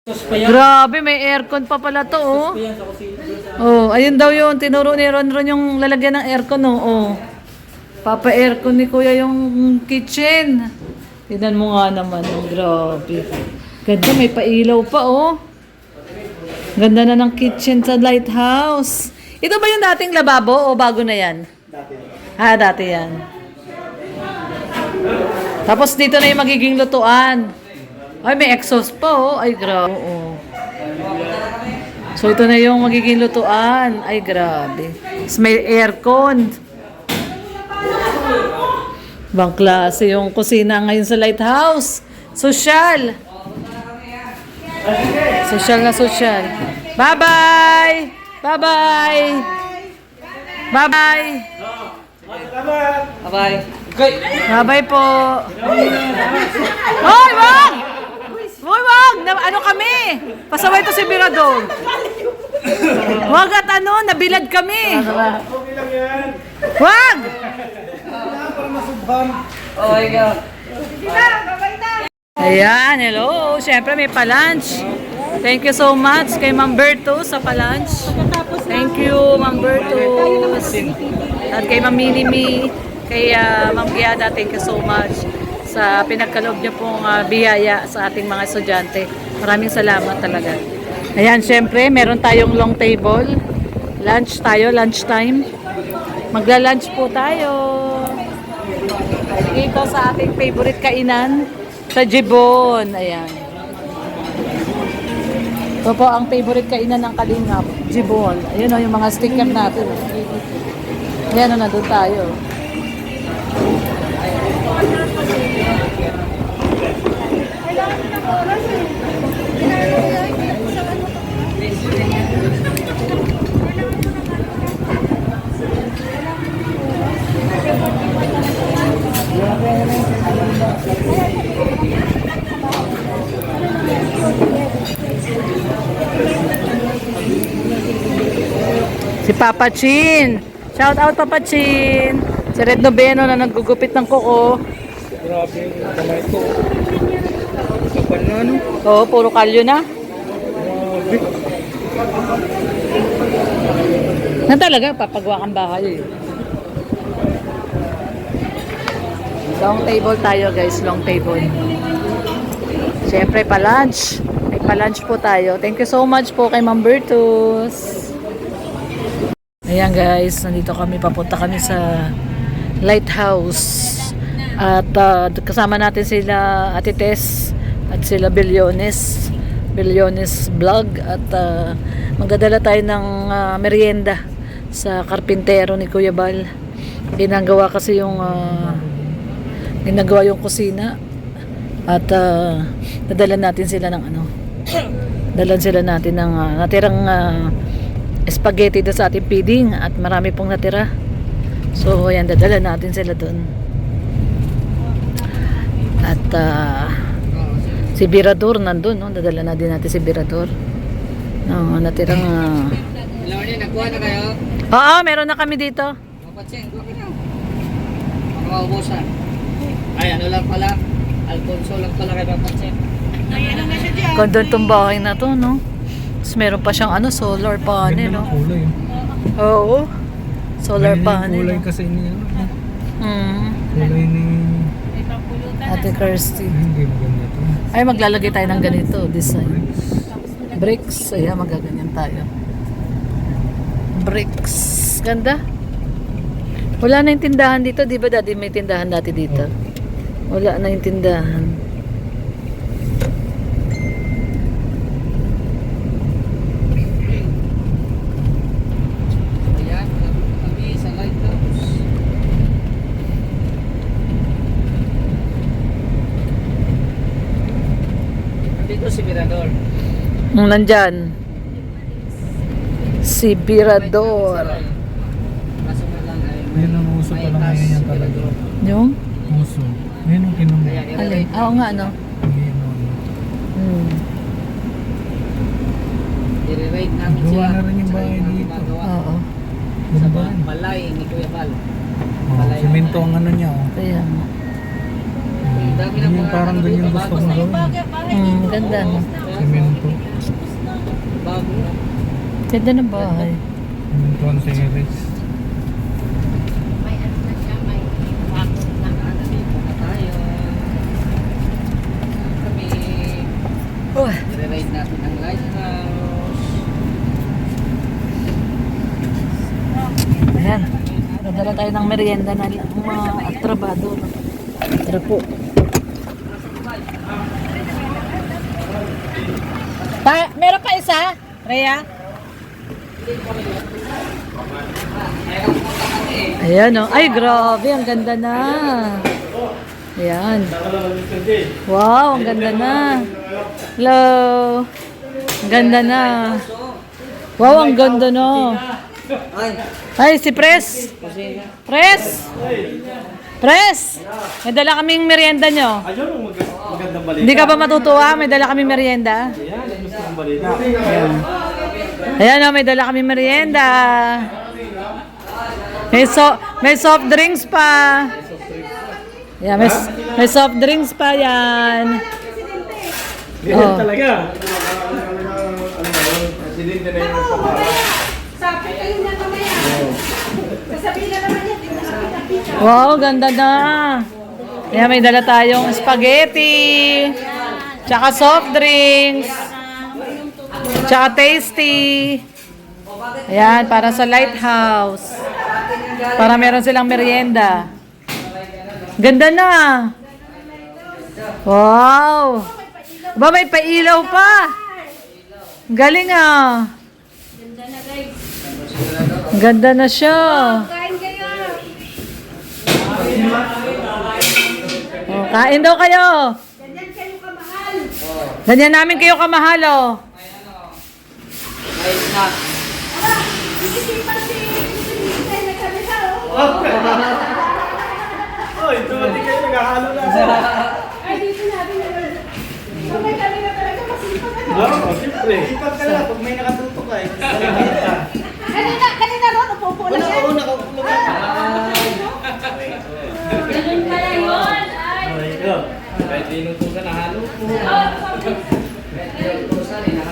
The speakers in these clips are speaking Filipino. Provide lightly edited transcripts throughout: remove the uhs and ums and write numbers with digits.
Grabe, may aircon pa pala to, oh. Oh, ayun daw yun. Tinuro ni Ronron yung lalagyan ng aircon, oh. Papa-aircon ni Kuya yung kitchen. Tignan mo nga naman, oh. Grabe. Ganda, may pailaw pa, oh. Ganda na ng kitchen sa lighthouse. Ito ba yung dating lababo o bago na yan? Dati. Ah, dati yan. Tapos dito na yung magiging lutuan. Ay, may exhaust pa, oh. Ay, grabe. Oh. So, ito na yung magiging lutuan. Ay, grabe. Tapos may aircon. Bang klase yung kusina ngayon sa lighthouse. Social. Social na social. Bye-bye! Bye-bye! Bye-bye! Bye-bye! Bye-bye po! Hoy, wag! Hoy, wag! Ano kami? Pasaway to si Birador. Wag at ano, nabilad kami. Wag! Oh my God. Ayan, hello. Siyempre may pa-lunch. Thank you so much kay Ma'am Bertus sa pa-lunch. Thank you, Ma'am Bertus. At kay Ma'am Minimi, kay Ma'am Giada, thank you so much sa pinagkaloob niyo pong biyaya sa ating mga estudyante. Maraming salamat talaga. Ayan, syempre, meron tayong long table. Lunch tayo, lunch time. Magla-lunch po tayo. Dito sa ating favorite kainan, sa Jibon. Ayan. Ito po ang favorite kainan ng Kalingap, Jibon. Ayan o, yung mga sticker natin. Ayan o, nandun tayo. Si Papa Chin. Shout out Papa Chin. Si Red Noveno na naggugupit ng kuko. Grabe yung kamay ko. Kapal na, no? Oo, puro kalyo na. Grabe. Na talaga, papagawa kang bahay. Long table tayo guys, long table. Siyempre pa-lunch. May pa-lunch po tayo. Thank you so much po kay Ma'am Bertus. Ayan guys, nandito kami, papunta kami sa lighthouse. At kasama natin sila Ate Tess at sila Bilyones vlog. At magdadala tayo ng merienda sa karpintero ni Kuya Bal. Ginagawa kasi yung ginagawa yung kusina. At dadala natin sila ng ano, dalan sila natin ng natirang spaghetti doon sa ating feeding at marami pong natira. So ayan, dadala natin sila doon. At si Birador nandun, no? Dadala na din natin si Birador. No, natirang Nagkuha na kayo? Oo, meron na kami dito. Mapatsin, okay na. Makaubusan. Ay, ano lang pala. Alfonso lang pala kayo mapatsin. Ganda itong bahay na to, no? Tapos meron pa siyang ano, solar panel, no? Kulay. Oo. Solar panel. Kulay No? kasi niya. Kulay ni... Ate Kirsty. Hindi maganda to. Ay, maglalagay tayo ng ganito, design. Bricks. Ayan, magaganyan tayo. Bricks. Ganda. Wala na yung tindahan dito. Di ba dati may tindahan dati dito? Wala na yung tindahan. Ayan, kami sa lighthouse. Nandito si Mirador. Nandyan. Si Birador. Kaso na lang ay... Ayun ang uso pa lang ngayon yan talaga. Yung? Uso. Ayun ang kinamay. Alin? Oo nga, ano? I-rate namin Gawa siya. na rin yung Tsaka bahay mga dito. ginagawa. Oo. Sa balay ni Kuya Bal. Simento ang ano niya, oh. Kaya nga. Dami ng Yung mga parang ano ganyan dito, gusto bago mo sa gawin. Ganda, no? Simento. Ganda ng bahay. Tuwan sa Iris. May ano na siya, may bakod na. Nandito na tayo. Kami, Oh. i-ride natin ang lighthouse. Ayan. Nadala tayo ng merienda na mga trabador. Tara po. Meron pa isa? Rhea? Ayan o. Ay, grabe. Ang ganda na. Ayan. Wow, ang ganda na. Hello. Ang ganda na. Wow, ang ganda na. Ay, Ay, si Pres. kusina. Pres! Pres! May dala kaming merienda nyo. Ayun, magandang balita. Hindi ka ba matutuwa? May dala kaming merienda. Yan, gusto kong balita. Ayan o, may dala kaming merienda. May soft drinks pa. Yeah, may soft drinks pa yan. Ganyan Oh. talaga. Presidente na yung pangalan. Sabi kayo na mamaya. Sasabihin na naman yan. Tingnan sa kita. Wow, ganda na. Ayan, may dala tayong spaghetti. Tsaka soft drinks. Tsaka tasty. Ayan, para sa lighthouse. Para meron silang merienda. Ganda na. Wow. Ba, may pailaw pa. Galing ah. Ganda na siya. Kain kayo. Oh, kain daw kayo. Ganyan kayo kamahal. Ganyan namin kayo kamahal, oh. May snack. Isipan si Hindi na kami ha. Oy, tuwati kayo naghahalo na. Ay, dito natin naman. Kamay kami na talaga masipag na. Oo, siyempre. Sipag ka lang pag may nakatutok ka eh. Kanina ron, upo-upo lang yan. Ganun pala yun. Kahit inutusan na halo.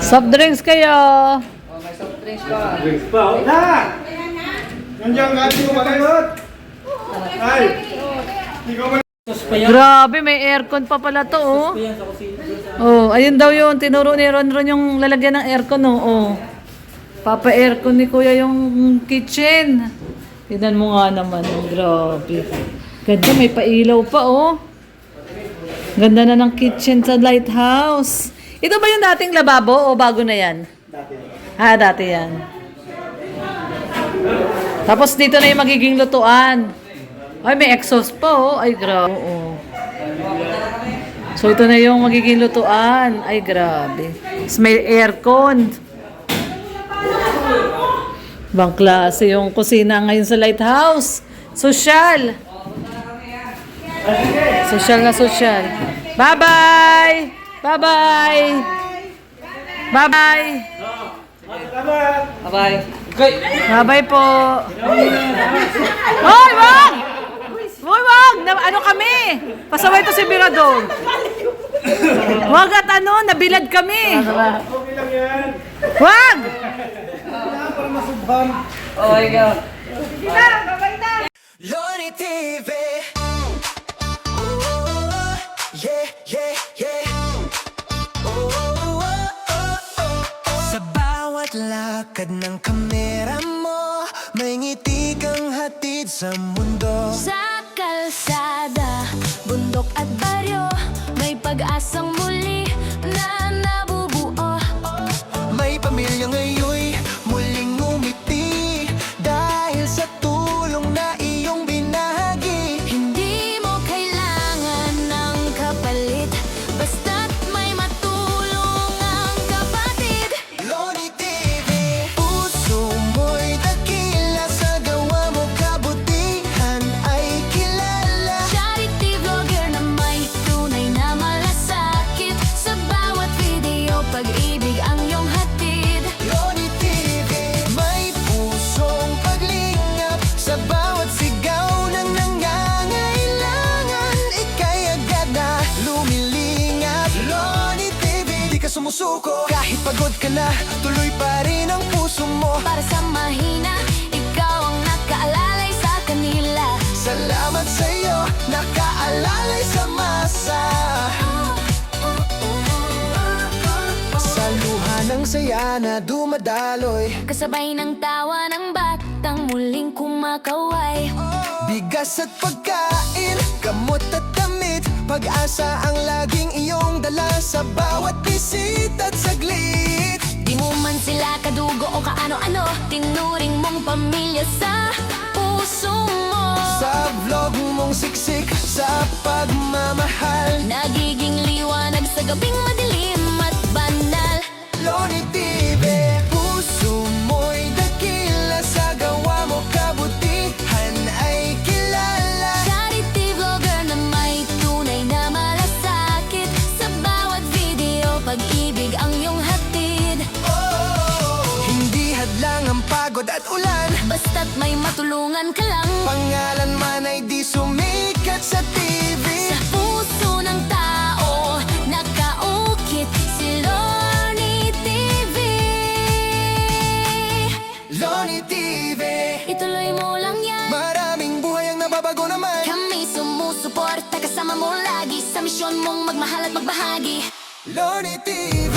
Soft drinks kayo. Oh, may soft drinks pa. Drinks pa. Oh. Na! Nandiyan ka, hindi ko matagot. Ay! Hindi ko Grabe, may aircon pa pala to, oh. Oh, ayun daw yun. Tinuro ni Ronron yung lalagyan ng aircon, oh. Oh. Papa-aircon ni Kuya yung kitchen. Tignan mo nga naman, oh. Grabe. Ganda, may pailaw pa, oh. Ganda na ng kitchen sa lighthouse. Ito ba yung dating lababo o bago na yan? Dati. Ah, dati yan. Tapos dito na yung magiging lutuan. Ay, may exhaust pa, oh. Ay, grabe. Oo. So, ito na yung magiging lutuan. Ay, grabe. Tapos may aircon. Ibang klase yung kusina ngayon sa lighthouse. Social. Social na social. Bye-bye! Bye-bye! Bye-bye! Bye-bye. Okay. Bye-bye po. Hoy, wag! Hoy, wag! Ano kami? Pasaway to si Birador. Wag at ano, nabilad kami. Okay lang yan. Wag! Para masubhan. Oh my God. Loni TV. Ooh, yeah, yeah, yeah. Ooh, sa bawat lakad ng kamera mo, may ngiti kang hatid sa mundo. Sa kalsada, bundok at baryo, may pag-asang muli na nabubuo. May pamilya ngayon muling ngumiti dahil sa tulong na iyong binahagi. Hindi mo kailangan ng kapalit, basta't may matulong ang kapatid. Loni TV. Puso mo'y dakila, sa gawa mo kabutihan ay kilala. Charity vlogger na may tunay na malasakit, sa bawat video pag-ibig ang iyong hatid. Loni TV. May pusong paglingap sa bawat sigaw ng nangangailangan. Ika'y agad na lumilingap. Loni TV. Di ka sumusuko kahit Kahit pagod ka na, tuloy pa rin ang puso mo. Para sa mahina, ikaw ang nakaalalay sa kanila. Salamat sa'yo, nakaalalay sa masa. Sa luha ng saya na dumadaloy, Kasabay ng tawa ng batang muling kumakaway. bigas at pagkain, gamot at damit, pag-asa ang laging iyong dala sa bawat bisita at saglit. Di mo man sila kadugo o kaano-ano, tinuring mong pamilya sa puso mo. Sa vlog mong siksik, sa pagmamahal, Nagiging liwanag sa gabing madilim at banal. Loni TV, puso mo'y dakila, sa gawa mo kabutihan ay kilala. Charity vlogger na may tunay na malasakit. Sa bawat video, pag-ibig ang iyong hatid. Hindi hadlang ang pagod at ulan, Basta't may matulungan ka lang. pangalan man ay di sumikat sa TV. Sa puso ng tao, nakaukit si Lorny TV. Loni TV, Ituloy mo lang yan. maraming buhay ang nababago naman. Kami sumusuporta, kasama mo lagi sa misyon mong magmahal at magbahagi. Loni TV.